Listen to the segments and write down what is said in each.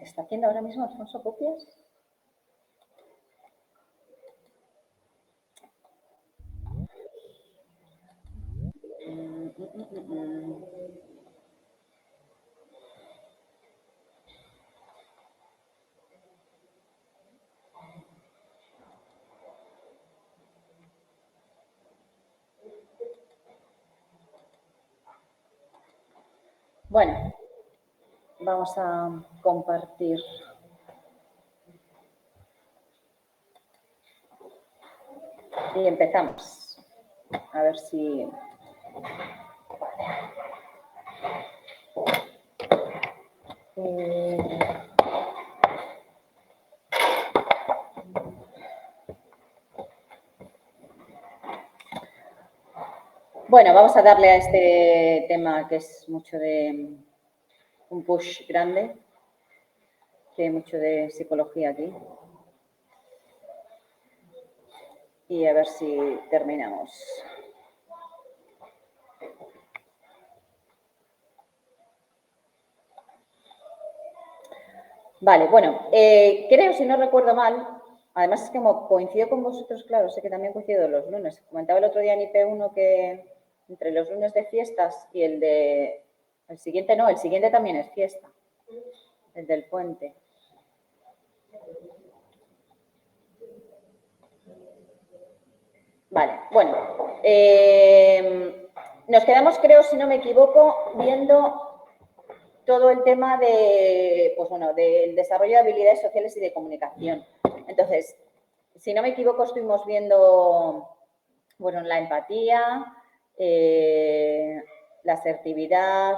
¿Está haciendo ahora mismo Alfonso copias? Bueno, vamos a compartir. Y empezamos. A ver si... Bueno, vamos a darle a este tema que es mucho de un push grande, que hay mucho de psicología aquí. Y a ver si terminamos. Vale, bueno, creo, si no recuerdo mal, además es que como coincido con vosotros, claro, sé que también coincido los lunes. Comentaba el otro día en IP1 que entre los lunes de fiestas y el de... El siguiente no, el siguiente también es fiesta, el del puente. Vale, bueno, nos quedamos, creo, si no me equivoco, viendo todo el tema de, pues bueno, del desarrollo de habilidades sociales y de comunicación. Entonces, si no me equivoco, estuvimos viendo, bueno, la empatía, la asertividad,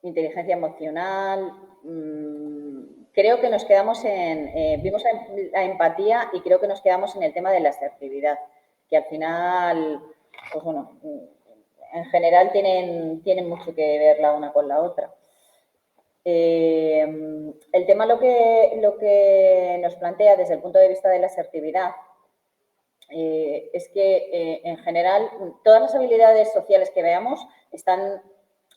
inteligencia emocional. Creo que nos quedamos en, vimos la empatía y creo que nos quedamos en el tema de la asertividad, que al final, pues bueno, en general tienen mucho que ver la una con la otra. El tema lo que nos plantea desde el punto de vista de la asertividad es que en general todas las habilidades sociales que veamos están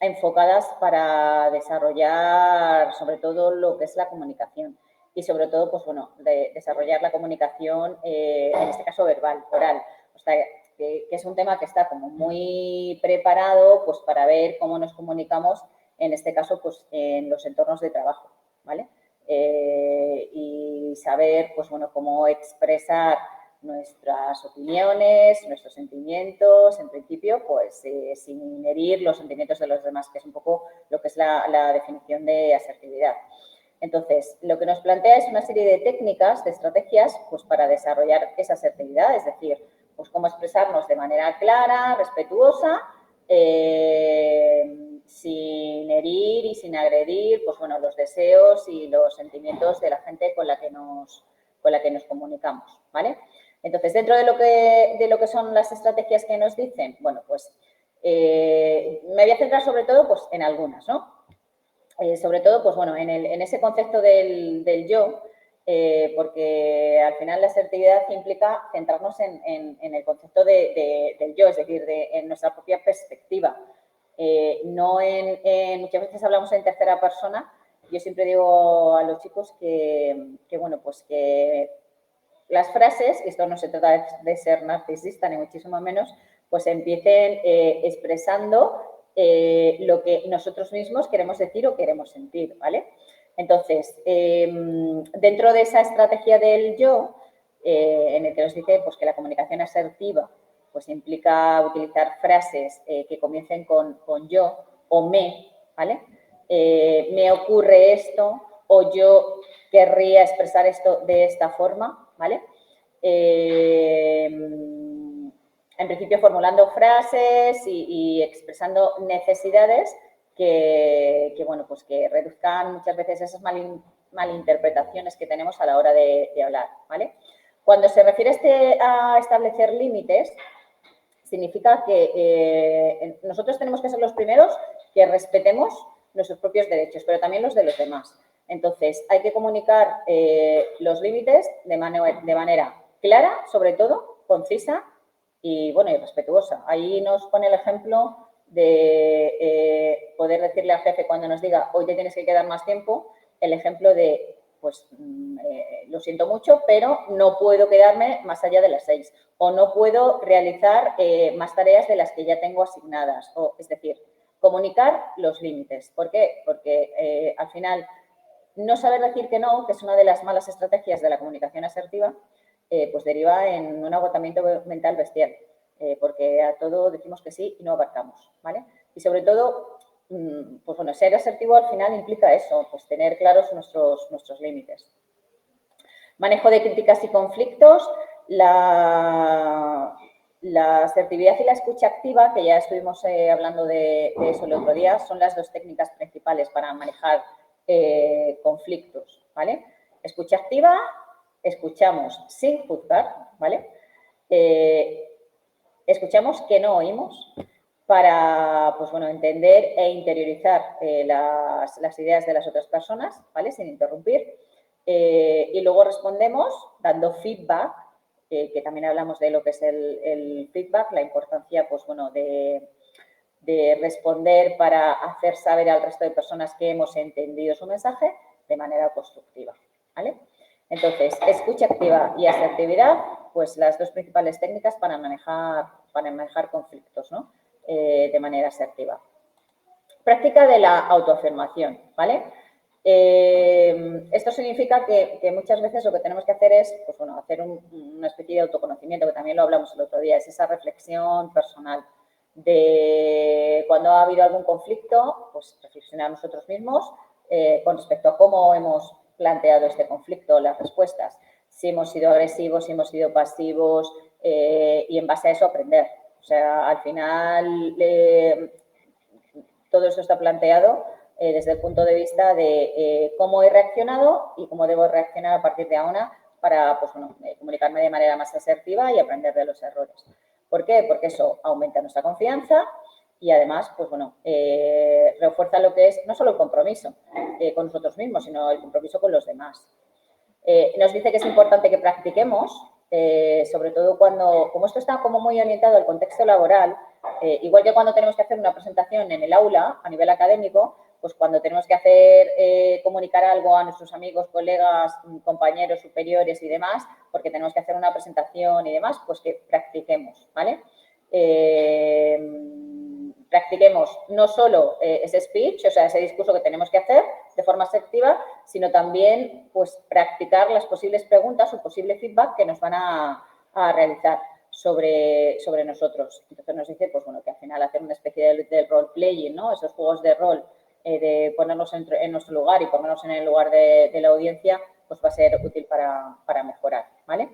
enfocadas para desarrollar sobre todo lo que es la comunicación y sobre todo, pues bueno, desarrollar la comunicación, en este caso verbal, oral. O sea, que es un tema que está como muy preparado pues para ver cómo nos comunicamos, en este caso, pues en los entornos de trabajo, ¿vale? Y saber, pues bueno, cómo expresar nuestras opiniones, nuestros sentimientos, en principio, pues sin herir los sentimientos de los demás, que es un poco lo que es la definición de asertividad. Entonces, lo que nos plantea es una serie de técnicas, de estrategias, pues para desarrollar esa asertividad, es decir, pues cómo expresarnos de manera clara, respetuosa, sin herir y sin agredir, pues bueno, los deseos y los sentimientos de la gente con la que nos comunicamos, ¿vale? Entonces, dentro de lo que son las estrategias que nos dicen, bueno, pues me voy a centrar sobre todo pues, en algunas, ¿no? Sobre todo, pues bueno, en ese concepto del yo, porque al final la asertividad implica centrarnos en el concepto del yo, es decir, en nuestra propia perspectiva. No muchas veces hablamos en tercera persona. Yo siempre digo a los chicos que bueno, pues que las frases, y esto no se trata de ser narcisista ni muchísimo menos, pues empiecen expresando lo que nosotros mismos queremos decir o queremos sentir, ¿vale? Entonces, dentro de esa estrategia del yo, en el que nos dice pues, que la comunicación asertiva pues, implica utilizar frases que comiencen con yo o me, ¿vale? Me ocurre esto o yo querría expresar esto de esta forma, ¿vale? En principio formulando frases y expresando necesidades que, bueno, pues que reduzcan muchas veces esas malinterpretaciones que tenemos a la hora de hablar, ¿vale? Cuando se refiere a establecer límites, significa que nosotros tenemos que ser los primeros que respetemos nuestros propios derechos, pero también los de los demás. Entonces, hay que comunicar los límites de manera clara, sobre todo, concisa y, bueno, y respetuosa. Ahí nos pone el ejemplo de poder decirle al jefe cuando nos diga hoy te tienes que quedar más tiempo, el ejemplo de pues lo siento mucho, pero no puedo quedarme más allá de las 6 o no puedo realizar más tareas de las que ya tengo asignadas. O, es decir, comunicar los límites. ¿Por qué? Porque al final no saber decir que no, que es una de las malas estrategias de la comunicación asertiva, pues deriva en un agotamiento mental bestial, porque a todo decimos que sí y no abarcamos, ¿vale? Y sobre todo, pues bueno, ser asertivo al final implica eso, pues tener claros nuestros límites. Manejo de críticas y conflictos, la asertividad y la escucha activa, que ya estuvimos hablando de eso el otro día, son las dos técnicas principales para manejar conflictos, ¿vale? Escucha activa, escuchamos sin juzgar, ¿vale? Escuchamos que no oímos para, pues bueno, entender e interiorizar las ideas de las otras personas, ¿vale? Sin interrumpir. Y luego respondemos dando feedback, que también hablamos de lo que es el feedback, la importancia, pues bueno, de responder para hacer saber al resto de personas que hemos entendido su mensaje de manera constructiva, ¿vale? Entonces, escucha activa y asertividad, pues las dos principales técnicas para manejar conflictos, ¿no? De manera asertiva. Práctica de la autoafirmación, ¿vale? Esto significa que muchas veces lo que tenemos que hacer es, pues bueno, hacer una especie de autoconocimiento, que también lo hablamos el otro día, es esa reflexión personal de cuando ha habido algún conflicto, pues reflexionar nosotros mismos con respecto a cómo hemos planteado este conflicto, las respuestas, si hemos sido agresivos, si hemos sido pasivos y en base a eso aprender. O sea, al final todo eso está planteado desde el punto de vista de cómo he reaccionado y cómo debo reaccionar a partir de ahora para pues, bueno, comunicarme de manera más asertiva y aprender de los errores. ¿Por qué? Porque eso aumenta nuestra confianza y además, pues bueno, refuerza lo que es no solo el compromiso con nosotros mismos, sino el compromiso con los demás. Nos dice que es importante que practiquemos, sobre todo cuando, como esto está como muy orientado al contexto laboral, igual que cuando tenemos que hacer una presentación en el aula a nivel académico, pues cuando tenemos que hacer, comunicar algo a nuestros amigos, colegas, compañeros superiores y demás, porque tenemos que hacer una presentación y demás, pues que practiquemos, ¿vale? Practiquemos no solo ese speech, o sea, ese discurso que tenemos que hacer de forma asertiva, sino también pues, practicar las posibles preguntas o posible feedback que nos van a realizar sobre nosotros. Entonces nos dice pues, bueno, que al final hacer una especie de role-playing, ¿no? Esos juegos de rol, de ponernos en nuestro lugar y ponernos en el lugar de la audiencia, pues va a ser útil para mejorar, ¿vale?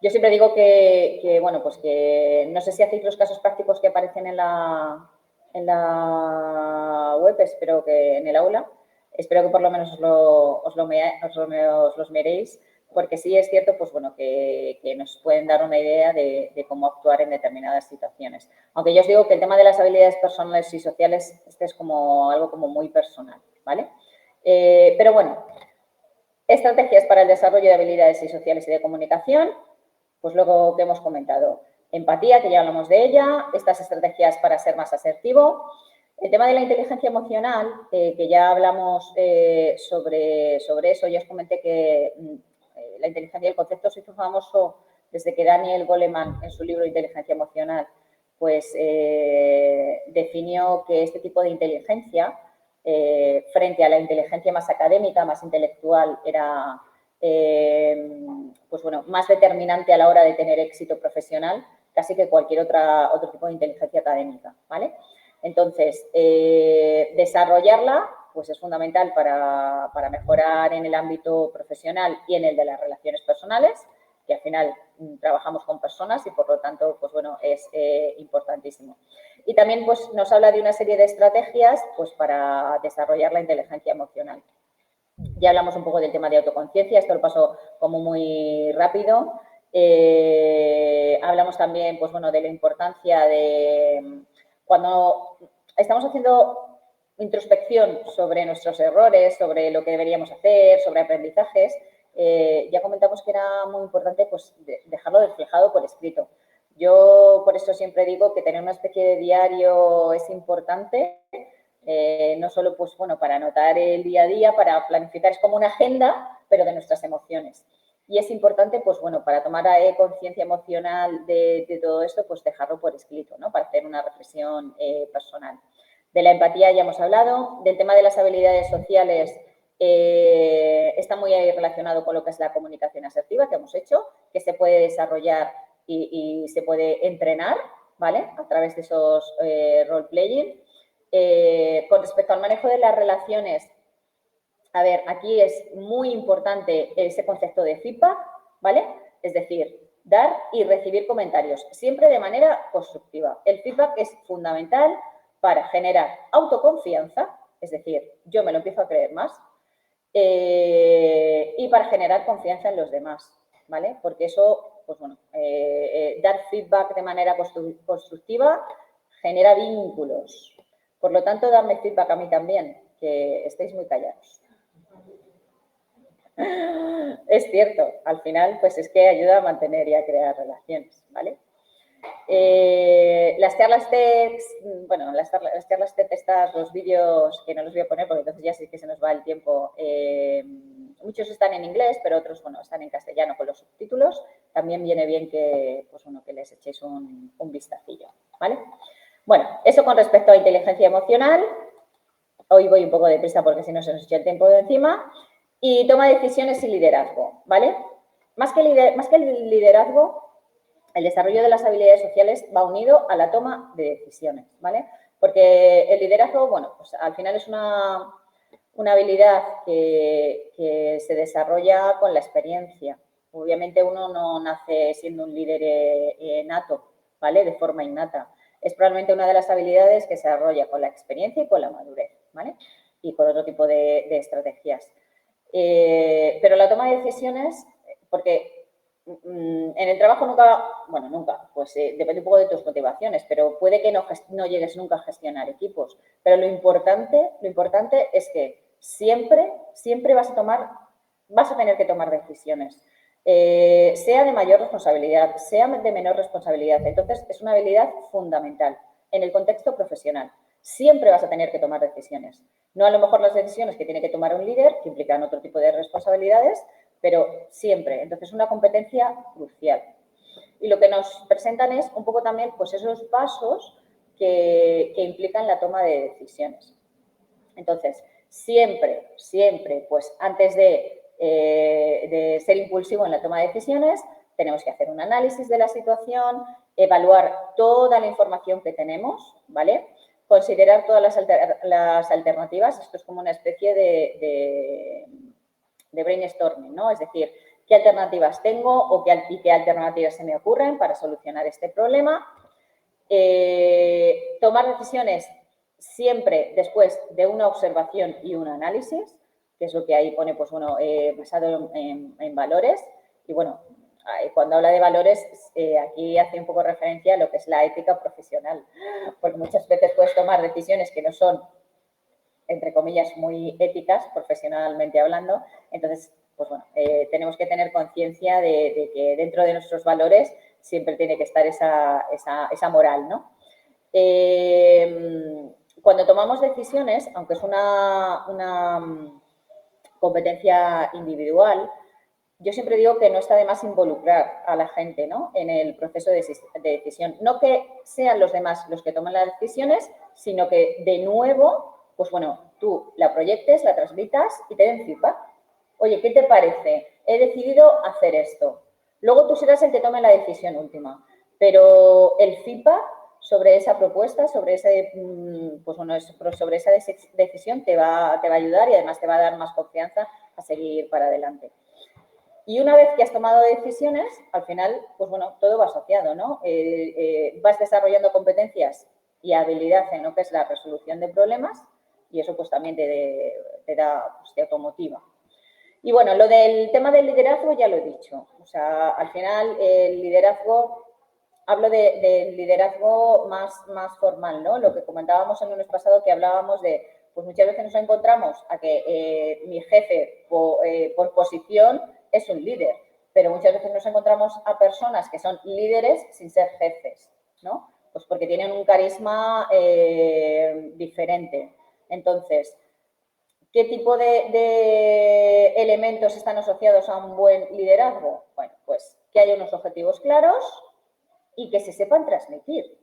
Yo siempre digo bueno, pues que no sé si hacéis los casos prácticos que aparecen en la web, espero que en el aula, espero que por lo menos os los miréis, porque sí es cierto, pues bueno, que nos pueden dar una idea de cómo actuar en determinadas situaciones. Aunque yo os digo que el tema de las habilidades personales y sociales, este es como algo como muy personal, ¿vale? Pero bueno, estrategias para el desarrollo de habilidades sociales y de comunicación. Pues luego que hemos comentado, empatía, que ya hablamos de ella, estas estrategias para ser más asertivo. El tema de la inteligencia emocional, que ya hablamos sobre eso, ya os comenté que la inteligencia y el concepto se hizo famoso desde que Daniel Goleman, en su libro Inteligencia Emocional, pues definió que este tipo de inteligencia, frente a la inteligencia más académica, más intelectual, era pues bueno, más determinante a la hora de tener éxito profesional casi que cualquier otro tipo de inteligencia académica, ¿vale? Entonces, desarrollarla pues es fundamental para mejorar en el ámbito profesional y en el de las relaciones personales, que al final trabajamos con personas y por lo tanto, pues bueno, es importantísimo. Y también pues nos habla de una serie de estrategias pues para desarrollar la inteligencia emocional. Ya hablamos un poco del tema de autoconciencia, esto lo paso como muy rápido. Hablamos también, pues bueno, de la importancia de cuando estamos haciendo introspección sobre nuestros errores, sobre lo que deberíamos hacer, sobre aprendizajes, ya comentamos que era muy importante pues, dejarlo reflejado por escrito. Yo por eso siempre digo que tener una especie de diario es importante, no solo pues, bueno, para anotar el día a día, para planificar, es como una agenda, pero de nuestras emociones. Y es importante, pues bueno, para tomar conciencia emocional de todo esto, pues dejarlo por escrito, ¿no? Para hacer una reflexión personal. De la empatía ya hemos hablado, del tema de las habilidades sociales está muy relacionado con lo que es la comunicación asertiva que hemos hecho, que se puede desarrollar y se puede entrenar, ¿vale? A través de esos role-playing. Con respecto al manejo de las relaciones, a ver, aquí es muy importante ese concepto de feedback, ¿vale? Es decir, dar y recibir comentarios, siempre de manera constructiva. El feedback es fundamental para generar autoconfianza, es decir, yo me lo empiezo a creer más, y para generar confianza en los demás, ¿vale? Porque eso, pues bueno, dar feedback de manera constructiva genera vínculos. Por lo tanto, darme feedback a mí también, que estéis muy callados. Es cierto, al final, pues es que ayuda a mantener y a crear relaciones, ¿vale? Las charlas TED, bueno, las charlas TED, los vídeos que no los voy a poner porque entonces ya sí que se nos va el tiempo. Muchos están en inglés, pero otros, bueno, están en castellano con los subtítulos. También viene bien que, pues bueno, que les echéis un vistacillo, ¿vale? Bueno, eso con respecto a inteligencia emocional. Hoy voy un poco deprisa porque si no se nos echa el tiempo de encima. Y toma de decisiones y liderazgo, ¿vale? Más que el liderazgo, el desarrollo de las habilidades sociales va unido a la toma de decisiones, ¿vale? Porque el liderazgo, bueno, pues al final es una habilidad que se desarrolla con la experiencia. Obviamente uno no nace siendo un líder nato, ¿vale? De forma innata. Es probablemente una de las habilidades que se desarrolla con la experiencia y con la madurez, ¿vale? Y con otro tipo de estrategias. Pero la toma de decisiones, porque en el trabajo nunca, pues depende un poco de tus motivaciones, pero puede que no llegues nunca a gestionar equipos. Pero lo importante es que siempre vas a tener que tomar decisiones, sea de mayor responsabilidad, sea de menor responsabilidad. Entonces, es una habilidad fundamental en el contexto profesional. Siempre vas a tener que tomar decisiones. No a lo mejor las decisiones que tiene que tomar un líder, que implican otro tipo de responsabilidades, pero siempre. Entonces, es una competencia crucial. Y lo que nos presentan es un poco también pues esos pasos que implican la toma de decisiones. Entonces, siempre, pues antes de ser impulsivo en la toma de decisiones, tenemos que hacer un análisis de la situación, evaluar toda la información que tenemos, ¿vale? Considerar todas las alternativas. Esto es como una especie de brainstorming, ¿no? Es decir, qué alternativas tengo y qué alternativas se me ocurren para solucionar este problema. Tomar decisiones siempre después de una observación y un análisis, que es lo que ahí pone, pues bueno, basado en valores. Y bueno, cuando habla de valores, aquí hace un poco referencia a lo que es la ética profesional, porque muchas veces puedes tomar decisiones que no son, entre comillas, muy éticas, profesionalmente hablando. Entonces, pues bueno, tenemos que tener conciencia de que dentro de nuestros valores siempre tiene que estar esa moral, ¿no? Cuando tomamos decisiones, aunque es una competencia individual, yo siempre digo que no está de más involucrar a la gente, ¿no? En el proceso de decisión. No que sean los demás los que toman las decisiones, sino que de nuevo, pues bueno, tú la proyectes, la transmitas y te den feedback. Oye, ¿qué te parece? He decidido hacer esto. Luego tú serás el que tome la decisión última. Pero el feedback sobre esa propuesta, sobre pues bueno, sobre esa decisión te va a ayudar y además te va a dar más confianza a seguir para adelante. Y una vez que has tomado decisiones, al final, pues bueno, todo va asociado, ¿no? Vas desarrollando competencias y habilidad en lo que es la resolución de problemas y eso pues también te automotiva. Y bueno, lo del tema del liderazgo ya lo he dicho. O sea, al final el liderazgo, hablo de liderazgo más formal, ¿no? Lo que comentábamos en el mes pasado que hablábamos de, pues muchas veces nos encontramos a que mi jefe por posición es un líder, pero muchas veces nos encontramos a personas que son líderes sin ser jefes, ¿no? Pues porque tienen un carisma diferente. Entonces, ¿qué tipo de elementos están asociados a un buen liderazgo? Bueno, pues que haya unos objetivos claros y que se sepan transmitir,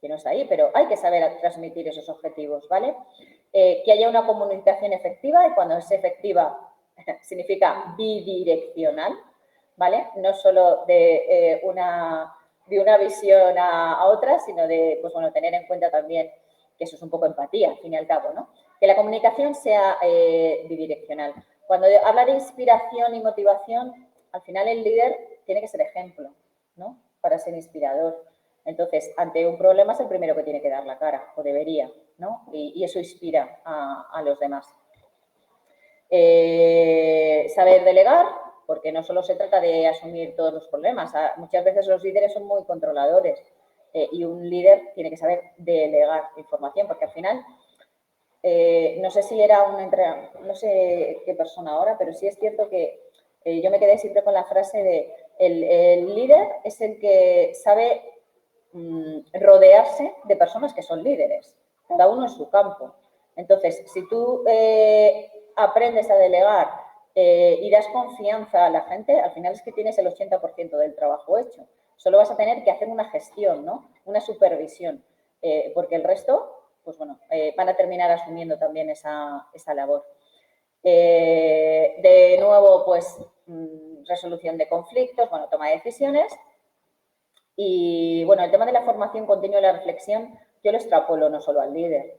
que no está ahí, pero hay que saber transmitir esos objetivos, ¿vale? Que haya una comunicación efectiva, y cuando es efectiva significa bidireccional, ¿vale? No solo de una visión a otra, sino de, pues bueno, tener en cuenta también que eso es un poco empatía, al fin y al cabo, ¿no? Que la comunicación sea bidireccional. Cuando habla de inspiración y motivación, al final el líder tiene que ser ejemplo, ¿no? Para ser inspirador. Entonces, ante un problema es el primero que tiene que dar la cara, o debería, ¿no? Y eso inspira a los demás. Saber delegar, porque no solo se trata de asumir todos los problemas. Muchas veces los líderes son muy controladores y un líder tiene que saber delegar información, porque al final, no sé si era no sé qué persona ahora, pero sí es cierto que yo me quedé siempre con la frase de el líder es el que sabe rodearse de personas que son líderes, cada uno en su campo. Entonces, si tú aprendes a delegar y das confianza a la gente, al final es que tienes el 80% del trabajo hecho. Solo vas a tener que hacer una gestión, ¿no? Una supervisión, porque el resto, pues bueno, van a terminar asumiendo también esa labor. De nuevo, pues resolución de conflictos, bueno, toma de decisiones. Y bueno, el tema de la formación continua y la reflexión, yo lo extrapolo no solo al líder,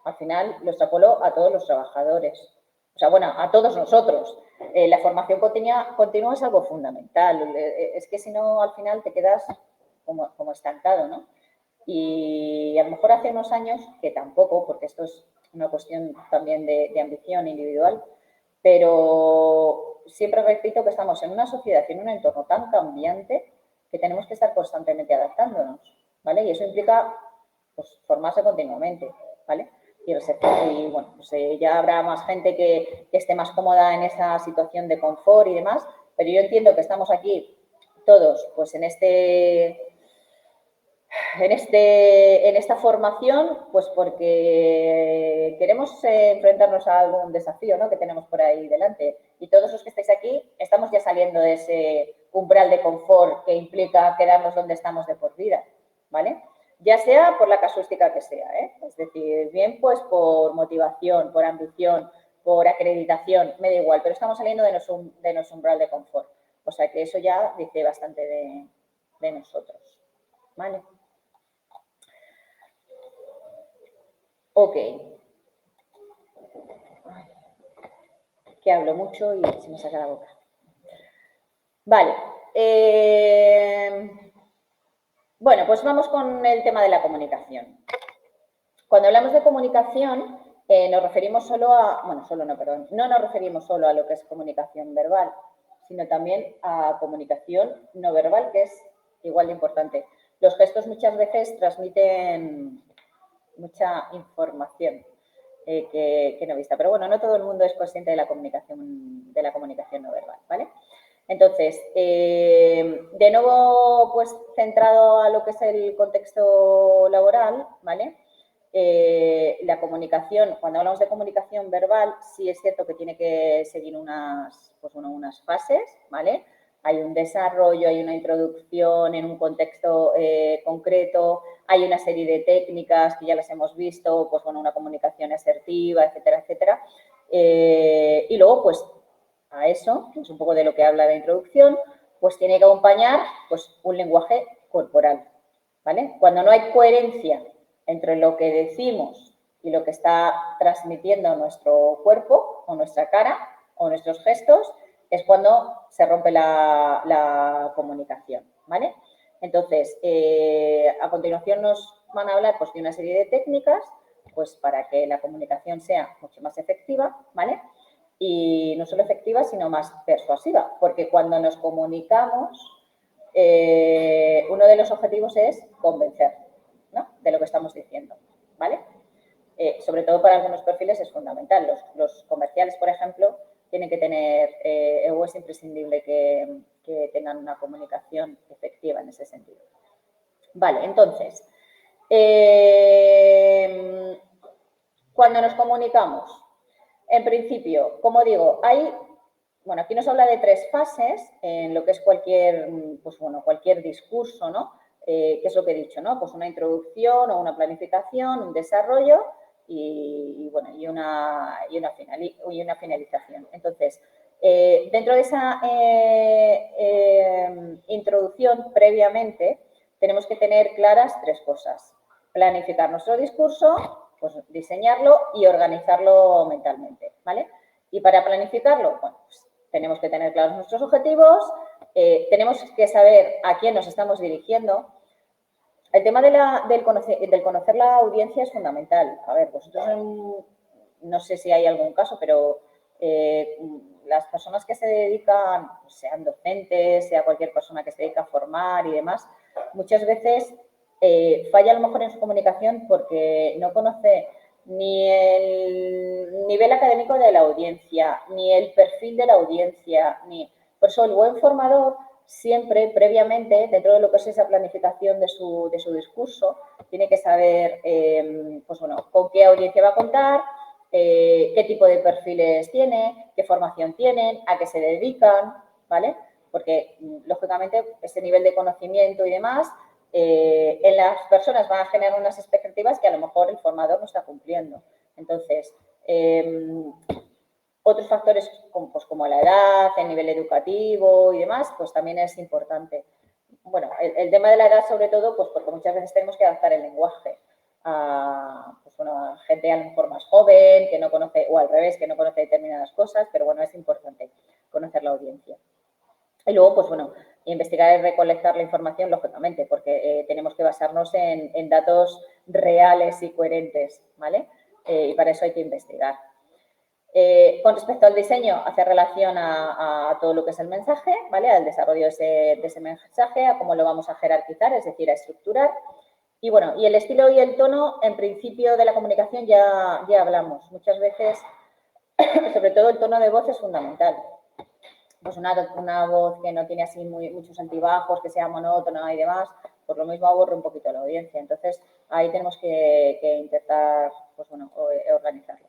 al final lo extrapolo a todos los trabajadores, o sea, bueno, a todos nosotros. La formación continua es algo fundamental, es que si no, al final te quedas como estancado, ¿no? Y a lo mejor hace unos años, que tampoco, porque esto es una cuestión también de ambición individual, pero siempre repito que estamos en una sociedad y en un entorno tan cambiante que tenemos que estar constantemente adaptándonos, ¿vale? Y eso implica, pues, formarse continuamente, ¿vale? Y bueno, pues ya habrá más gente que esté más cómoda en esa situación de confort y demás, pero yo entiendo que estamos aquí todos, pues, en esta formación, pues porque queremos enfrentarnos a algún desafío, ¿no?, que tenemos por ahí delante. Y todos los que estáis aquí estamos ya saliendo de ese umbral de confort que implica quedarnos donde estamos de por vida, ¿vale? Ya sea por la casuística que sea, ¿eh? Es decir, bien pues por motivación, por ambición, por acreditación, me da igual, pero estamos saliendo de nuestro umbral de confort. O sea que eso ya dice bastante de nosotros, ¿vale? Ok. Que hablo mucho y se me saca la boca. Vale. Bueno, pues vamos con el tema de la comunicación. Cuando hablamos de comunicación, nos referimos solo a, bueno, solo no, perdón, no nos referimos solo a lo que es comunicación verbal, sino también a comunicación no verbal, que es igual de importante. Los gestos muchas veces transmiten mucha información que no vista. Pero bueno, no todo el mundo es consciente de la comunicación no verbal, ¿vale? Entonces, de nuevo, pues centrado a lo que es el contexto laboral, ¿vale? La comunicación, cuando hablamos de comunicación verbal, sí es cierto que tiene que seguir unas fases, ¿vale? Hay un desarrollo, hay una introducción en un contexto concreto, hay una serie de técnicas que ya las hemos visto, pues bueno, una comunicación asertiva, etcétera, etcétera. Y luego, pues, a eso, que es un poco de lo que habla la introducción, pues tiene que acompañar pues un lenguaje corporal, ¿vale? Cuando no hay coherencia entre lo que decimos y lo que está transmitiendo nuestro cuerpo o nuestra cara o nuestros gestos, es cuando se rompe la comunicación, ¿vale? Entonces, a continuación nos van a hablar pues, de una serie de técnicas pues, para que la comunicación sea mucho más efectiva, ¿vale? Y no solo efectiva, sino más persuasiva, porque cuando nos comunicamos, uno de los objetivos es convencer, ¿no?, de lo que estamos diciendo, ¿vale? Sobre todo para algunos perfiles es fundamental. Los comerciales, por ejemplo, tienen que tener, o es imprescindible que tengan una comunicación efectiva en ese sentido. Vale, entonces, cuando nos comunicamos, en principio, como digo, bueno, aquí nos habla de 3 fases en lo que es cualquier discurso, ¿no? ¿Qué es lo que he dicho, no? Pues una introducción o una planificación, un desarrollo y una finalización. Entonces, dentro de esa introducción, previamente, tenemos que tener claras 3 cosas. Planificar nuestro discurso, pues diseñarlo y organizarlo mentalmente, ¿vale? Y para planificarlo, bueno, pues tenemos que tener claros nuestros objetivos, tenemos que saber a quién nos estamos dirigiendo. El tema del conocer la audiencia es fundamental. A ver, vosotros, no sé si hay algún caso, pero las personas que se dedican, sean docentes, sea cualquier persona que se dedica a formar y demás, muchas veces falla a lo mejor en su comunicación porque no conoce ni el nivel académico de la audiencia, ni el perfil de la audiencia, Por eso el buen formador siempre, previamente, dentro de lo que es esa planificación de su discurso, tiene que saber, con qué audiencia va a contar, qué tipo de perfiles tiene, qué formación tienen, a qué se dedican, ¿vale? Porque, lógicamente, ese nivel de conocimiento y demás, en las personas van a generar unas expectativas que a lo mejor el formador no está cumpliendo. Entonces, otros factores como la edad, el nivel educativo y demás, pues también es importante. Bueno, el tema de la edad sobre todo, pues porque muchas veces tenemos que adaptar el lenguaje a gente a lo mejor más joven, que no conoce, o al revés, que no conoce determinadas cosas, pero bueno, es importante conocer la audiencia. Y luego, pues bueno, investigar y recolectar la información, lógicamente, porque tenemos que basarnos en datos reales y coherentes, ¿vale? Y para eso hay que investigar. Con respecto al diseño, hace relación a todo lo que es el mensaje, ¿vale? Al desarrollo de ese mensaje, a cómo lo vamos a jerarquizar, es decir, a estructurar. Y bueno, y el estilo y el tono, en principio de la comunicación ya hablamos. Muchas veces, sobre todo el tono de voz es fundamental. Pues una voz que no tiene así muchos altibajos, que sea monótona y demás, pues lo mismo aburre un poquito a la audiencia. Entonces, ahí tenemos que intentar, organizarlo.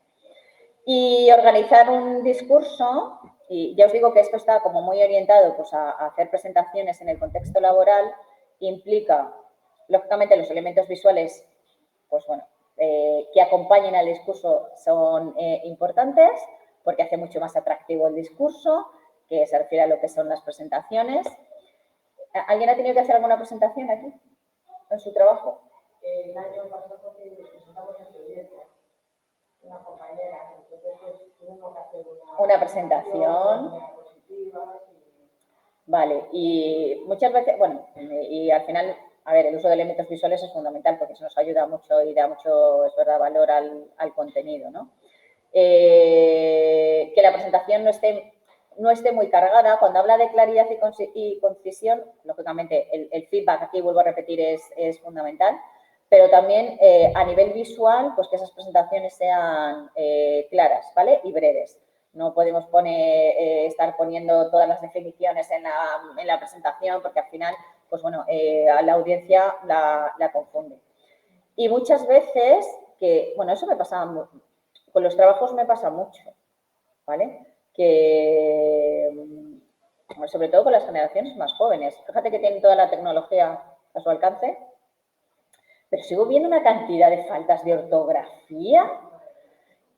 Y organizar un discurso, y ya os digo que esto está como muy orientado pues, a hacer presentaciones en el contexto laboral, implica, lógicamente, los elementos visuales, pues bueno, que acompañen al discurso son importantes, porque hace mucho más atractivo el discurso, que se refiere a lo que son las presentaciones. ¿Alguien ha tenido que hacer alguna presentación aquí, en su trabajo? El año pasado presentamos en proyecto una compañera, entonces tuvimos que hacer una presentación. Vale, y muchas veces, bueno, y al final, a ver, el uso de elementos visuales es fundamental porque eso nos ayuda mucho y da mucho, es verdad, valor al contenido, ¿no? Que la presentación no esté muy cargada. Cuando habla de claridad y concisión, lógicamente el feedback aquí, vuelvo a repetir, es fundamental, pero también a nivel visual, pues que esas presentaciones sean claras, ¿vale? Y breves. No podemos estar poniendo todas las definiciones en la presentación porque al final, pues bueno, a la audiencia la confunde. Y muchas veces eso me pasa, con los trabajos me pasa mucho, ¿vale? Que, sobre todo con las generaciones más jóvenes. Fíjate que tienen toda la tecnología a su alcance, pero sigo viendo una cantidad de faltas de ortografía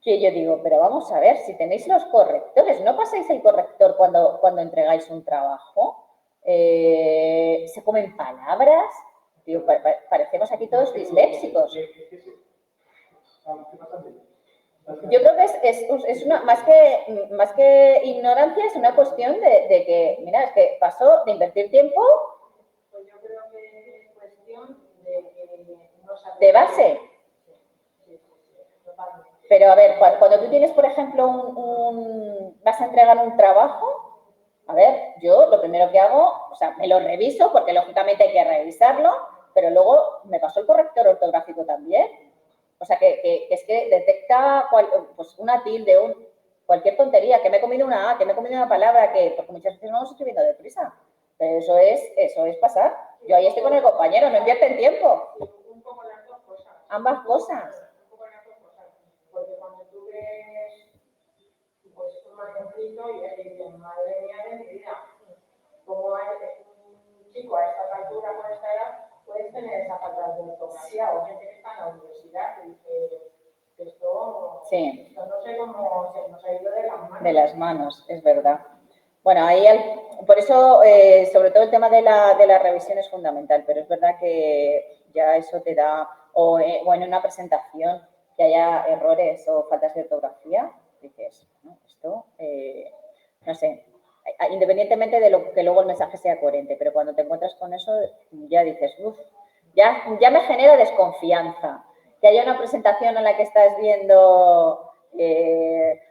que yo digo, pero vamos a ver, si tenéis los correctores, ¿no pasáis el corrector cuando entregáis un trabajo? ¿Se comen palabras? Digo, parecemos aquí todos disléxicos. Yo creo que es una, más que ignorancia, es una cuestión de que, mira, es que pasó de invertir tiempo. Pues yo creo que es cuestión de no saber. De base. Pero a ver, cuando tú tienes, por ejemplo, vas a entregar un trabajo, a ver, yo lo primero que hago, o sea, me lo reviso porque lógicamente hay que revisarlo, pero luego me pasó el corrector ortográfico también. O sea, que es que detecta pues una tilde, cualquier tontería, que me he comido una A, que me he comido una palabra, porque muchas veces no vamos escribiendo deprisa. Pero eso es pasar. Yo ahí estoy con el compañero, no invierten tiempo. Un poco las dos cosas. Ambas cosas. Un poco las dos cosas. Porque cuando tú ves pues un manuscrito y dices, madre mía de mi vida, como hay un chico a esta altura con esta edad, puedes tener esa falta de ortografía o gente que está en la universidad que dice esto, sí. Esto no sé cómo se nos ha ido de las manos. De las manos, es verdad. Bueno, ahí por eso, sobre todo el tema de la revisión es fundamental, pero es verdad que ya eso te da, o en una presentación que haya errores o faltas de ortografía, dices, ¿no? Esto, no sé, independientemente de lo que luego el mensaje sea coherente, pero cuando te encuentras con eso, ya dices, uff, ya me genera desconfianza. Que haya una presentación en la que estás viendo...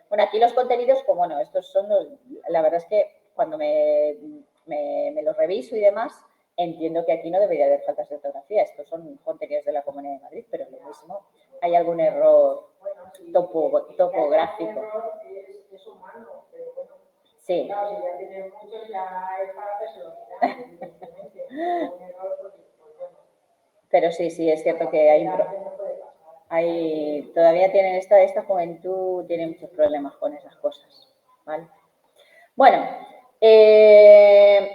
bueno, aquí los contenidos, pues bueno, estos son la verdad es que cuando me los reviso y demás, entiendo que aquí no debería haber faltas de ortografía. Estos son contenidos de la Comunidad de Madrid, pero lo mismo hay algún error topográfico. Es humano, pero bueno. Sí. Claro, si ya tienen muchos, ya es para hacérselo mirar, evidentemente. Un error, pues bueno. Pero sí, es cierto que todavía tienen esta juventud, tiene muchos problemas con esas cosas, ¿vale? Bueno,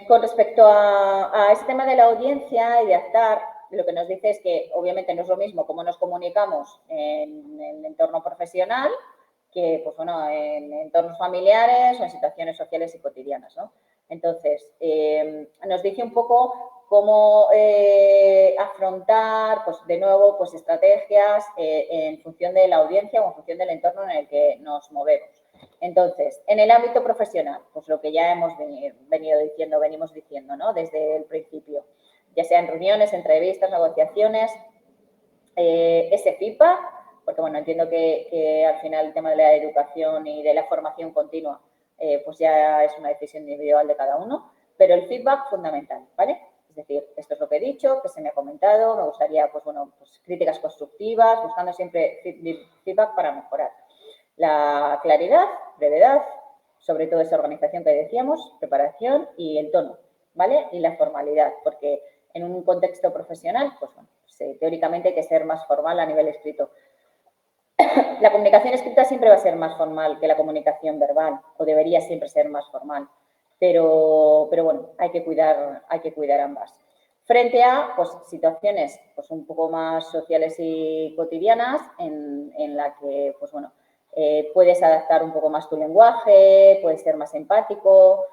con respecto a ese tema de la audiencia y de actar, lo que nos dice es que obviamente no es lo mismo cómo nos comunicamos en el entorno profesional que, pues bueno, en entornos familiares o en situaciones sociales y cotidianas, ¿no? Entonces, nos dice un poco cómo afrontar, pues de nuevo, pues estrategias en función de la audiencia o en función del entorno en el que nos movemos. Entonces, en el ámbito profesional, pues lo que ya hemos venimos diciendo, ¿no? Desde el principio, ya sea en reuniones, entrevistas, negociaciones, ese feedback, porque bueno, entiendo que al final el tema de la educación y de la formación continua, pues ya es una decisión individual de cada uno, pero el feedback fundamental, ¿vale? Es decir, esto es lo que he dicho, que se me ha comentado, me gustaría, pues bueno, pues críticas constructivas, buscando siempre feedback para mejorar. La claridad, brevedad, sobre todo esa organización que decíamos, preparación y el tono, ¿vale? Y la formalidad, porque en un contexto profesional, pues bueno, teóricamente hay que ser más formal a nivel escrito. La comunicación escrita siempre va a ser más formal que la comunicación verbal, o debería siempre ser más formal, pero bueno, hay que cuidar ambas. Frente a pues, situaciones pues, un poco más sociales y cotidianas en la que, pues bueno, puedes adaptar un poco más tu lenguaje, puedes ser más empático,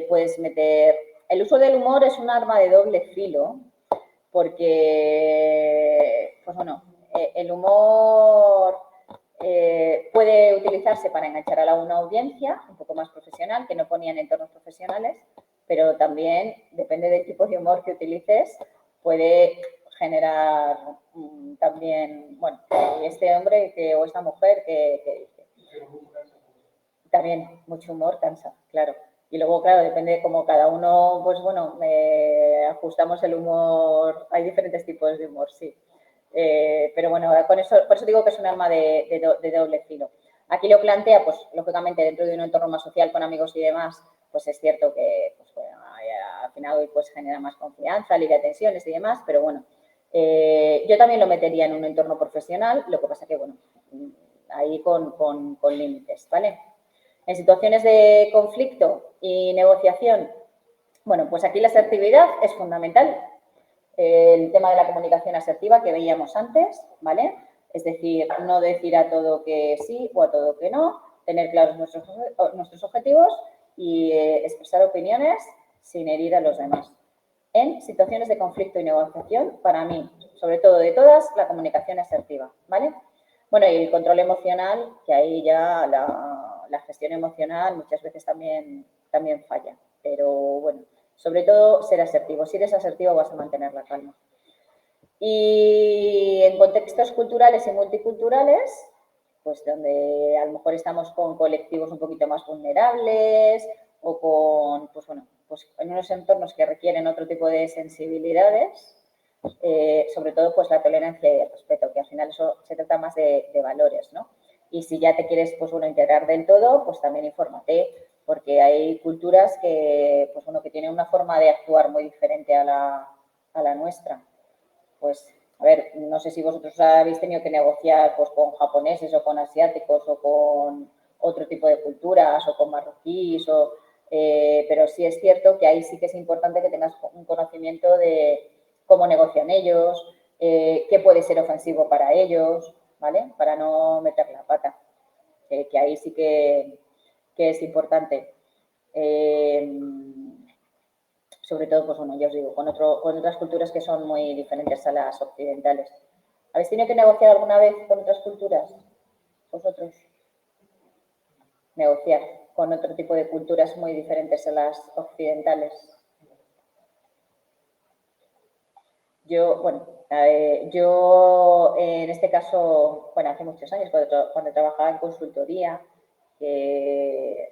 puedes meter... El uso del humor es un arma de doble filo, porque, pues bueno, el humor puede utilizarse para enganchar a una audiencia un poco más profesional, que no ponía en entornos profesionales, pero también, depende del tipo de humor que utilices, puede generar también, bueno, este hombre o esta mujer que también mucho humor cansa, claro. Y luego, claro, depende de cómo cada uno, pues bueno, ajustamos el humor. Hay diferentes tipos de humor, sí. Pero bueno, por eso digo que es un arma de doble filo. Aquí lo plantea, pues lógicamente dentro de un entorno más social con amigos y demás, pues es cierto que pues, bueno, al final pues genera más confianza, alivia tensiones y demás, pero bueno, yo también lo metería en un entorno profesional, lo que pasa que, bueno, ahí con límites, ¿vale? En situaciones de conflicto y negociación, bueno, pues aquí la asertividad es fundamental. El tema de la comunicación asertiva que veíamos antes, ¿vale? Es decir, no decir a todo que sí o a todo que no, tener claros nuestros objetivos y expresar opiniones sin herir a los demás. En situaciones de conflicto y negociación, para mí, sobre todo de todas, la comunicación asertiva, ¿vale? Bueno, y el control emocional, que ahí ya la gestión emocional muchas veces también falla, pero bueno, sobre todo ser asertivo. Si eres asertivo vas a mantener la calma. Y en contextos culturales y multiculturales, pues donde a lo mejor estamos con colectivos un poquito más vulnerables o con, pues bueno, pues en unos entornos que requieren otro tipo de sensibilidades, sobre todo pues la tolerancia y el respeto, que al final eso se trata más de valores, ¿no? Y si ya te quieres, pues bueno, integrar del todo, pues también infórmate, porque hay culturas que, pues bueno, que tienen una forma de actuar muy diferente a la nuestra. Pues, a ver, no sé si vosotros habéis tenido que negociar pues con japoneses o con asiáticos o con otro tipo de culturas o con marroquíes, pero sí es cierto que ahí sí que es importante que tengas un conocimiento de cómo negocian ellos, qué puede ser ofensivo para ellos, ¿vale? Para no meter la pata, que ahí sí que es importante. Sobre todo, pues bueno, ya os digo, con otras culturas que son muy diferentes a las occidentales. ¿Habéis tenido que negociar alguna vez con otras culturas? ¿Vosotros? Negociar con otro tipo de culturas muy diferentes a las occidentales. Yo, bueno, yo en este caso, bueno, hace muchos años, cuando trabajaba en consultoría,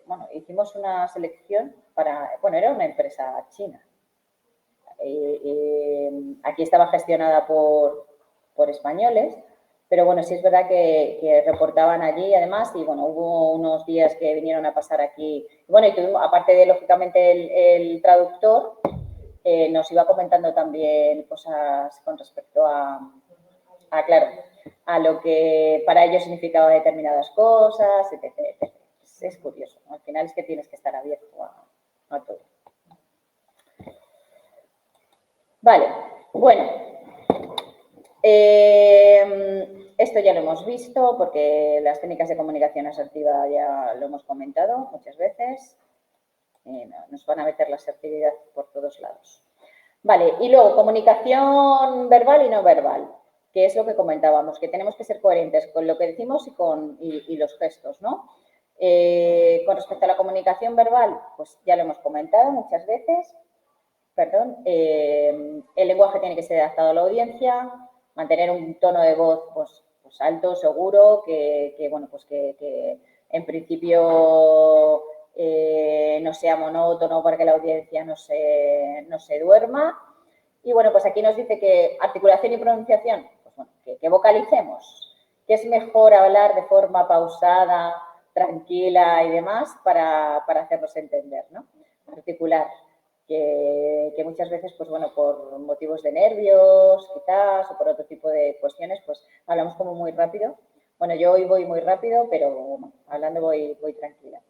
bueno, hicimos una selección para, bueno, era una empresa china. Aquí estaba gestionada por españoles, pero bueno, sí es verdad que reportaban allí además y bueno, hubo unos días que vinieron a pasar aquí. Bueno, y tuvimos, aparte de lógicamente el traductor, nos iba comentando también cosas con respecto claro, a lo que para ellos significaba determinadas cosas, etc. etc. Es curioso, ¿no? Al final es que tienes que estar abierto a todo. Vale, bueno, esto ya lo hemos visto porque las técnicas de comunicación asertiva ya lo hemos comentado muchas veces. Nos van a meter la asertividad por todos lados. Vale, y luego comunicación verbal y no verbal, que es lo que comentábamos, que tenemos que ser coherentes con lo que decimos y los gestos, ¿no? Con respecto a la comunicación verbal, pues ya lo hemos comentado muchas veces. Perdón, el lenguaje tiene que ser adaptado a la audiencia, mantener un tono de voz pues alto, seguro, bueno, pues que en principio no sea monótono para que la audiencia no se duerma. Y bueno, pues aquí nos dice que articulación y pronunciación, pues bueno, que vocalicemos, que es mejor hablar de forma pausada, tranquila y demás para hacernos entender, ¿no? Articular. Que muchas veces, pues bueno, por motivos de nervios quizás o por otro tipo de cuestiones, pues hablamos como muy rápido. Bueno, yo hoy voy muy rápido, pero bueno, hablando voy tranquila.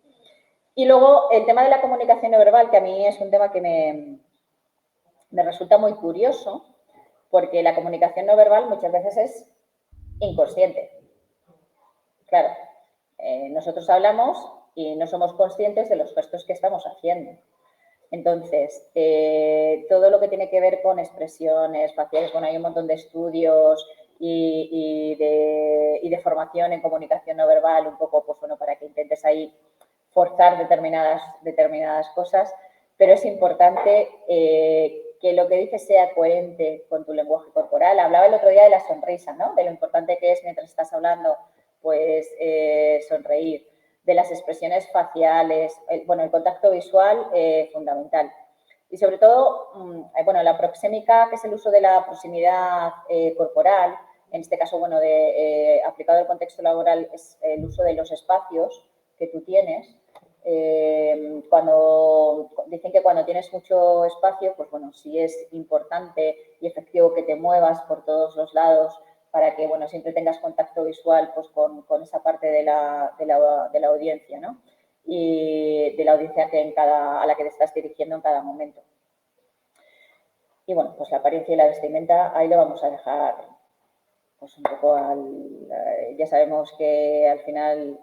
Y luego el tema de la comunicación no verbal, que a mí es un tema que me resulta muy curioso, porque la comunicación no verbal muchas veces es inconsciente. Claro, nosotros hablamos y no somos conscientes de los gestos que estamos haciendo. Entonces, todo lo que tiene que ver con expresiones faciales, bueno, hay un montón de estudios y de formación en comunicación no verbal, un poco, pues bueno, para que intentes ahí forzar determinadas cosas, pero es importante que lo que dices sea coherente con tu lenguaje corporal. Hablaba el otro día de la sonrisa, ¿no? De lo importante que es mientras estás hablando, pues sonreír, de las expresiones faciales, el contacto visual fundamental. Y sobre todo, bueno, la proxémica, que es el uso de la proximidad corporal, en este caso, bueno, aplicado al contexto laboral, es el uso de los espacios que tú tienes. Dicen que cuando tienes mucho espacio, pues bueno, sí es importante y efectivo que te muevas por todos los lados para que, bueno, siempre tengas contacto visual pues con esa parte de la audiencia, ¿no? Y de la audiencia a la que te estás dirigiendo en cada momento. Y bueno, pues la apariencia y la vestimenta, ahí lo vamos a dejar pues un poco ya sabemos que al final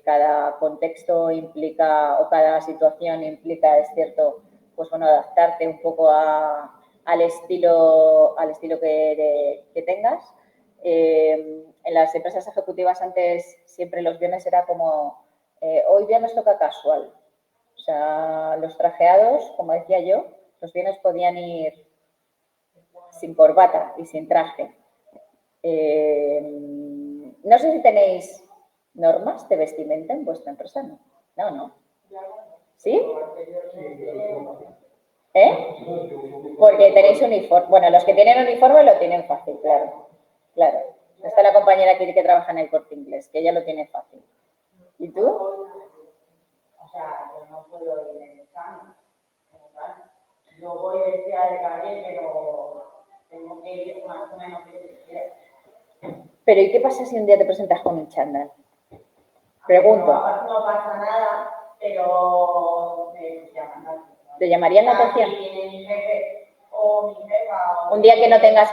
cada contexto implica o cada situación implica, es cierto, pues bueno, adaptarte un poco al estilo que tengas. En las empresas ejecutivas antes siempre los viernes era como hoy viernes toca casual. O sea, los trajeados, como decía yo, los viernes podían ir sin corbata y sin traje. No sé si tenéis normas de vestimenta en vuestra empresa, ¿no? No. ¿Sí? Porque tenéis uniforme. Bueno, los que tienen uniforme lo tienen fácil, claro. Está la compañera que trabaja en el Corte Inglés, que ella lo tiene fácil. ¿Y tú? O sea, yo no puedo ir en examen. Yo voy vestida de calle, pero tengo que ir más o menos que. Pero ¿y qué pasa si un día te presentas con un chándal? Pregunto. No pasa nada, pero me llaman. ¿Te llamarían la atención? Mi jefe o mi jefa. Un día que no tengas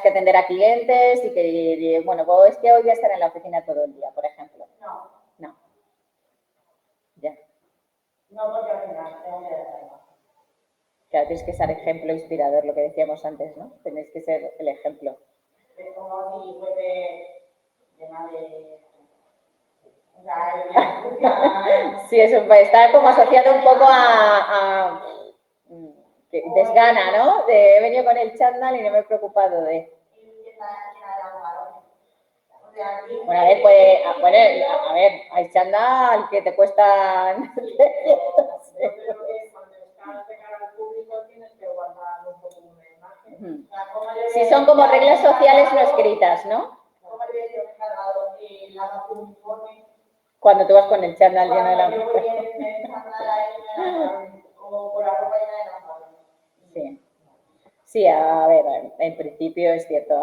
que atender a clientes y que, bueno, pues es que hoy voy a estar en la oficina todo el día, por ejemplo. No. No. Ya. No, porque al final tengo que hacerlo. Claro, tienes que ser ejemplo inspirador, lo que decíamos antes, ¿no? Tenéis que ser el ejemplo. Es como si fuese llena de... Sí, eso está como asociado un poco a desgana, ¿no? He venido con el chándal y no me he preocupado de... Bueno, a ver, a ver, hay chándal que te cuestan... Sí, son como reglas sociales no escritas, ¿no? Cuando tú vas con el chándal lleno de la... Sí. Sí, a ver, en principio es cierto,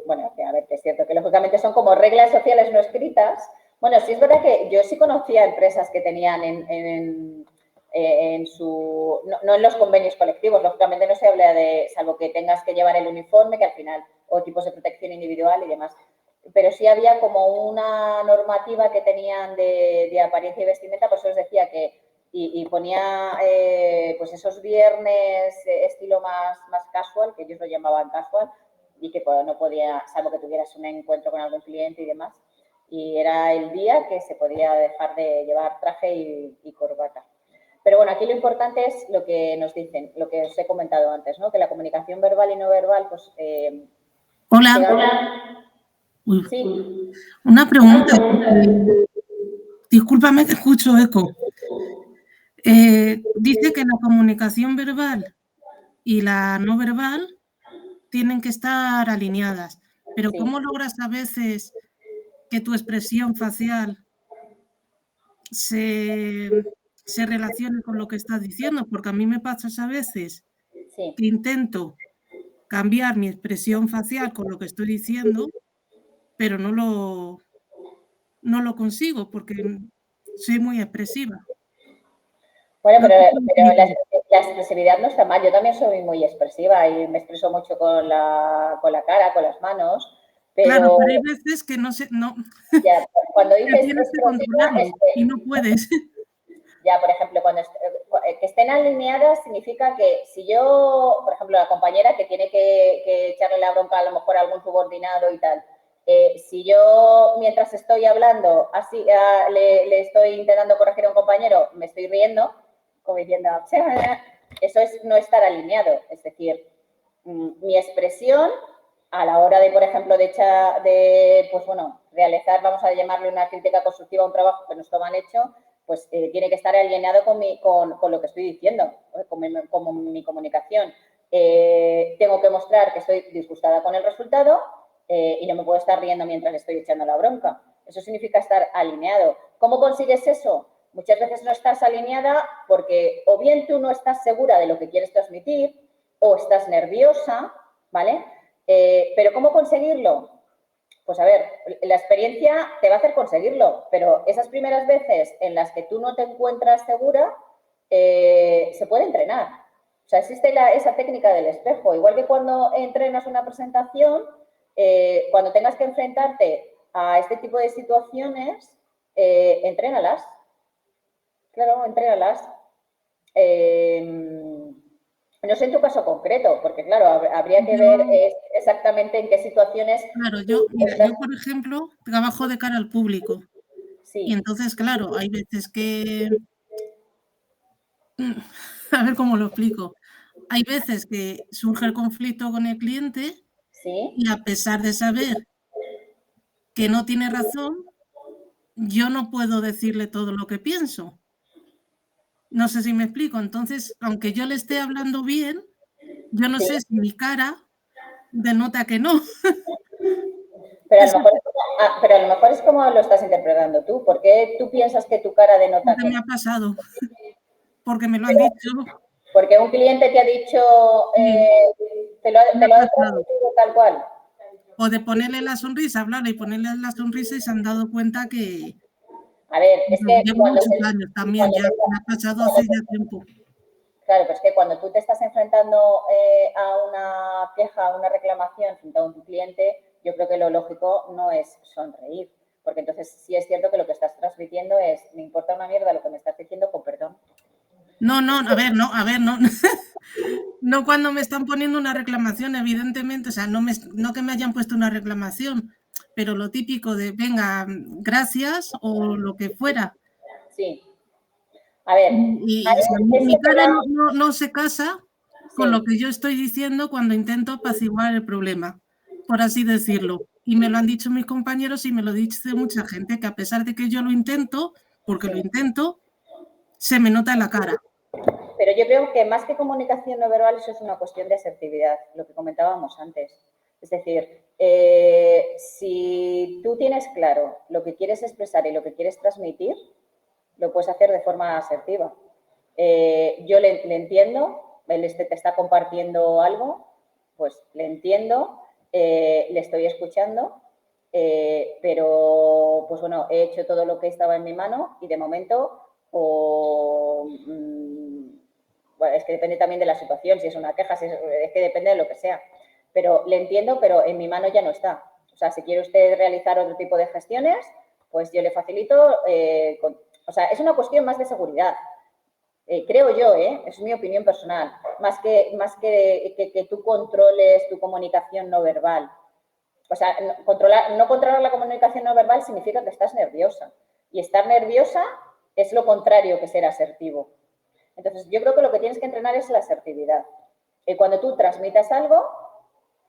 bueno, a ver, que es cierto que lógicamente son como reglas sociales no escritas. Bueno, sí es verdad que yo sí conocía empresas que tenían en su... No en los convenios colectivos, lógicamente no se habla de, salvo que tengas que llevar el uniforme, que al final, o tipos de protección individual y demás. Pero sí había como una normativa que tenían de apariencia y vestimenta, por eso os decía que y ponía pues esos viernes estilo más casual, que ellos lo llamaban casual, y que no podía, salvo que tuvieras un encuentro con algún cliente y demás, y era el día que se podía dejar de llevar traje y corbata. Pero bueno, aquí lo importante es lo que nos dicen, lo que os he comentado antes, ¿no? Que la comunicación verbal y no verbal, pues... Hola. Uy, sí. Una pregunta. Discúlpame que escucho eco. Dice que la comunicación verbal y la no verbal tienen que estar alineadas, pero ¿cómo logras a veces que tu expresión facial se relacione con lo que estás diciendo? Porque a mí me pasa a veces que intento cambiar mi expresión facial con lo que estoy diciendo, pero no lo consigo porque soy muy expresiva. Bueno, pero la expresividad no está mal. Yo también soy muy expresiva y me expreso mucho con la cara, con las manos. Pero... Claro, pero hay veces que no sé, no. Ya, cuando dices tienes que controlarlo y no puedes. Ya, por ejemplo, que estén alineadas significa que si yo, por ejemplo, la compañera que tiene que echarle la bronca a lo mejor a algún subordinado y tal, si yo mientras estoy hablando así le estoy intentando corregir a un compañero, me estoy riendo, como diciendo, eso es no estar alineado. Es decir, mi expresión a la hora de, por ejemplo, pues bueno, realizar, vamos a llamarle una crítica constructiva a un trabajo que no está mal hecho, pues tiene que estar alineado con lo que estoy diciendo, con mi comunicación. Tengo que mostrar que estoy disgustada con el resultado y no me puedo estar riendo mientras estoy echando la bronca. Eso significa estar alineado. ¿Cómo consigues eso? Muchas veces no estás alineada porque o bien tú no estás segura de lo que quieres transmitir o estás nerviosa, ¿vale? Pero ¿cómo conseguirlo? Pues a ver, la experiencia te va a hacer conseguirlo, pero esas primeras veces en las que tú no te encuentras segura, se puede entrenar. O sea, existe esa técnica del espejo. Igual que cuando entrenas una presentación, cuando tengas que enfrentarte a este tipo de situaciones, entrénalas. Claro, entrénalas. No sé en tu caso concreto, porque claro, habría que ver exactamente en qué situaciones... Claro, yo, por ejemplo, trabajo de cara al público. Sí. Y entonces, claro, hay veces que... A ver cómo lo explico. Hay veces que surge el conflicto con el cliente y a pesar de saber que no tiene razón, yo no puedo decirle todo lo que pienso. No sé si me explico. Entonces, aunque yo le esté hablando bien, yo no sé si mi cara denota que no. Pero a lo mejor es como lo estás interpretando tú. ¿Por qué tú piensas que tu cara denota que me ha pasado, porque me lo han dicho. Porque un cliente te ha dicho, te lo ha transmitido tal cual. O de ponerle la sonrisa, hablarle y ponerle la sonrisa y se han dado cuenta que... A ver, es que... Llevo muchos años también, ya me ha pasado hace ya tiempo. Claro, pues que cuando tú te estás enfrentando a una queja, a una reclamación frente a un cliente, yo creo que lo lógico no es sonreír, porque entonces sí es cierto que lo que estás transmitiendo es, me importa una mierda lo que me estás diciendo, con perdón. No, a ver, no. No cuando me están poniendo una reclamación, evidentemente, o sea, no que me hayan puesto una reclamación, pero lo típico de, venga, gracias o lo que fuera. Sí. A ver, mi cara no se casa con lo que yo estoy diciendo cuando intento apaciguar el problema, por así decirlo. Y me lo han dicho mis compañeros y me lo dice mucha gente, que a pesar de que yo lo intento, porque lo intento, se me nota en la cara. Pero yo creo que más que comunicación no verbal, eso es una cuestión de asertividad, lo que comentábamos antes. Es decir, si tú tienes claro lo que quieres expresar y lo que quieres transmitir, lo puedes hacer de forma asertiva. Yo le entiendo, él te está compartiendo algo, pues le entiendo, le estoy escuchando, pero pues bueno, he hecho todo lo que estaba en mi mano y de momento bueno, es que depende también de la situación, si es una queja, es que depende de lo que sea. Pero le entiendo, pero en mi mano ya no está. O sea, si quiere usted realizar otro tipo de gestiones, pues yo le facilito. O sea, es una cuestión más de seguridad. Creo yo, es mi opinión personal, más que tú controles tu comunicación no verbal. O sea, no controlar la comunicación no verbal significa que estás nerviosa. Y estar nerviosa es lo contrario que ser asertivo. Entonces, yo creo que lo que tienes que entrenar es la asertividad. Cuando tú transmitas algo,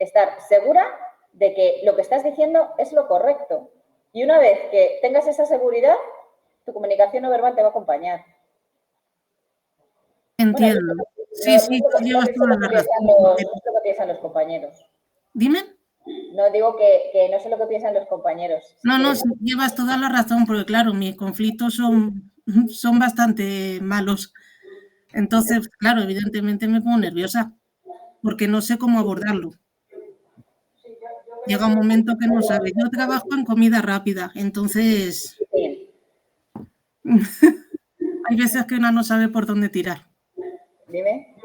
estar segura de que lo que estás diciendo es lo correcto. Y una vez que tengas esa seguridad, tu comunicación no verbal te va a acompañar. Entiendo. Bueno, Sí, tú llevas toda la razón. No sé lo que piensan los compañeros. ¿Dime? No, digo que no sé lo que piensan los compañeros. No, llevas toda la razón, porque claro, mis conflictos son bastante malos. Entonces, claro, evidentemente me pongo nerviosa, porque no sé cómo abordarlo. Llega un momento que no sabes. Yo trabajo en comida rápida, entonces hay veces que uno no sabe por dónde tirar. Dime.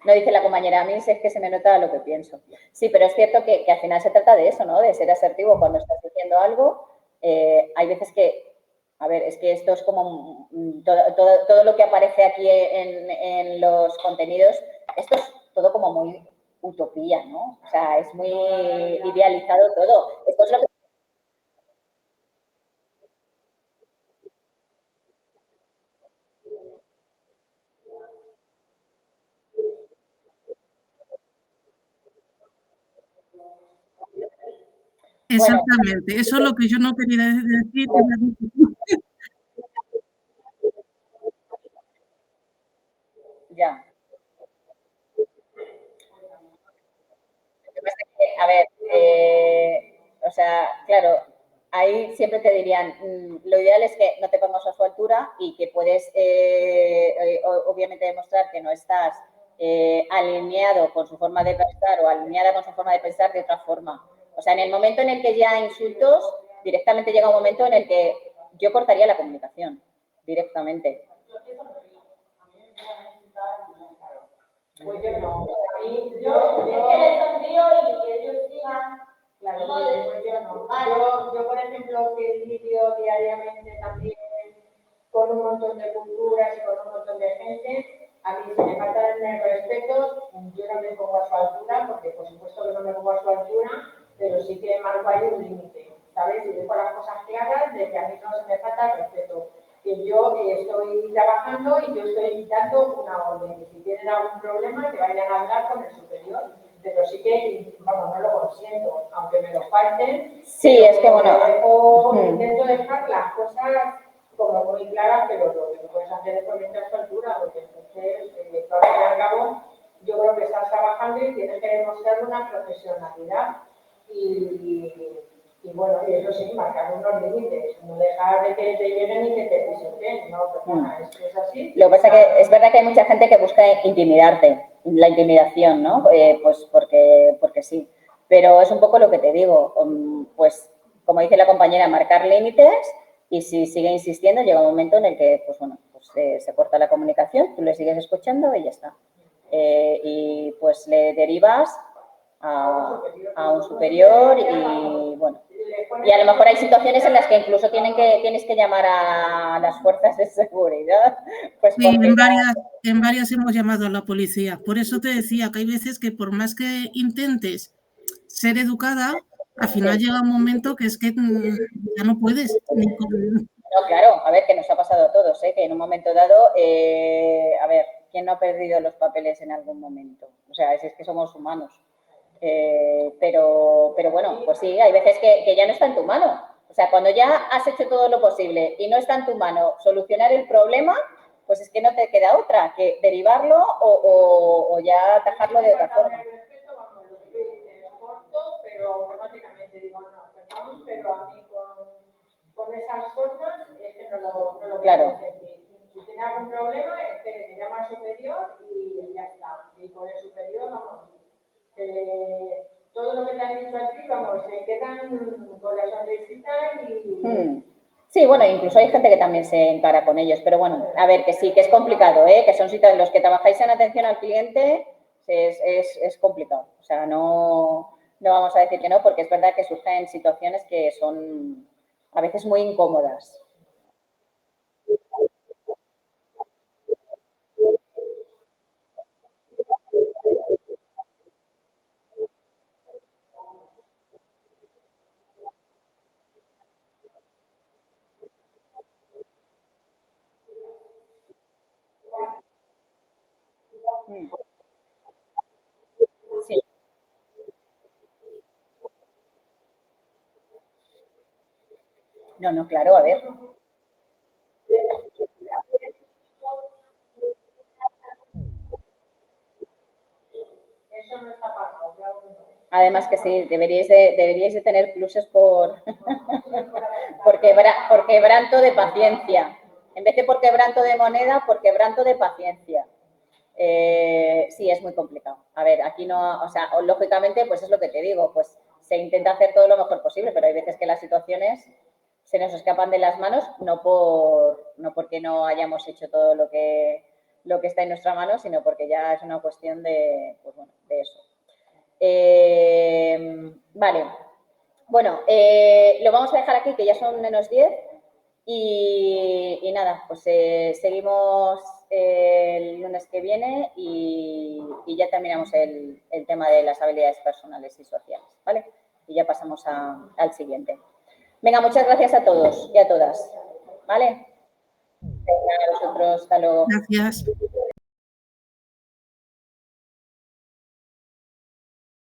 No, dice la compañera, a mí es que se me nota lo que pienso. Sí, pero es cierto que al final se trata de eso, ¿no? De ser asertivo cuando estás diciendo algo. Hay veces que, a ver, es que esto es como todo lo que aparece aquí en los contenidos, esto es todo como muy utopía, ¿no? O sea, es muy idealizado todo. Esto es lo que... Exactamente, bueno, eso es lo que yo no quería decir. Ya. A ver, o sea, claro, ahí siempre te dirían, lo ideal es que no te pongas a su altura y que puedes, obviamente, demostrar que no estás alineado con su forma de pensar o alineada con su forma de pensar de otra forma. O sea, en el momento en el que ya insultos, directamente llega un momento en el que yo cortaría la comunicación, directamente. Pues yo no. A mí, yo es que les sonrío y que ellos sigan. Claro, pues yo no. Yo, por ejemplo, que lidio diariamente también con un montón de culturas y con un montón de gente, a mí si me falta el respeto, yo no me pongo a su altura, porque por supuesto que no me pongo a su altura, pero sí que marco ahí un límite, ¿sabes? Y dejo las cosas claras de que a mí no se me falta el respeto. Que yo estoy trabajando y yo estoy dando una orden. Y si tienen algún problema, que vayan a hablar con el superior. Pero sí que, vamos, no lo consiento, aunque me lo falten. Sí, es que bueno. Intento dejar las cosas como muy claras, pero lo que no puedes hacer es ponerte a su altura, porque entonces, al fin y al cabo, yo creo que estás trabajando y y tienes que demostrar una profesionalidad y bueno, y eso sí, marcar unos límites, no dejar de que te lleguen y que te pisoteen, no, perdona, es así. Lo que pasa que es verdad que hay mucha gente que busca intimidarte, la intimidación, ¿no? Pues porque sí. Pero es un poco lo que te digo, pues como dice la compañera, marcar límites y si sigue insistiendo llega un momento en el que, pues bueno, pues, se corta la comunicación, tú le sigues escuchando y ya está. Y pues le derivas a un superior y bueno. Y a lo mejor hay situaciones en las que incluso tienes que llamar a las fuerzas de seguridad. Pues sí, en varias hemos llamado a la policía. Por eso te decía que hay veces que por más que intentes ser educada, al final llega un momento que es que ya no puedes. No, claro, a ver, que nos ha pasado a todos, que en un momento dado, a ver, ¿quién no ha perdido los papeles en algún momento? O sea, es que somos humanos. Pero bueno, pues sí, hay veces que ya no está en tu mano. O sea, cuando ya has hecho todo lo posible y no está en tu mano solucionar el problema, pues es que no te queda otra que derivarlo o ya atajarlo de otra forma. Pero automáticamente digo, no, aceptamos, pero a mí con esas formas es que no lo claro. Si tiene algún problema, es que me llama al superior y ya está. Y con el superior, vamos, todo lo que te han dicho aquí, vamos, se quedan con la sonrisita y... Sí, bueno, incluso hay gente que también se encara con ellos, pero bueno, a ver, que sí, que es complicado, que son situaciones, los que trabajáis en atención al cliente, es complicado. O sea, no vamos a decir que no, porque es verdad que surgen situaciones que son a veces muy incómodas. Sí. No, claro, a ver. Eso no está pagado, claro que no. Además que sí, deberíais de tener pluses por quebranto de paciencia. En vez de por quebranto de moneda, por quebranto de paciencia. Sí, es muy complicado. A ver, aquí no, o sea, lógicamente, pues es lo que te digo, pues se intenta hacer todo lo mejor posible, pero hay veces que las situaciones se nos escapan de las manos, no porque no hayamos hecho todo lo que está en nuestra mano, sino porque ya es una cuestión de, pues bueno, de eso. Vale. Bueno, lo vamos a dejar aquí, que ya son -10. Y nada, pues seguimos el lunes que viene y ya terminamos el tema de las habilidades personales y sociales, ¿vale? Y ya pasamos al siguiente. Venga, muchas gracias a todos y a todas, ¿vale? Venga, a vosotros, hasta luego. Gracias.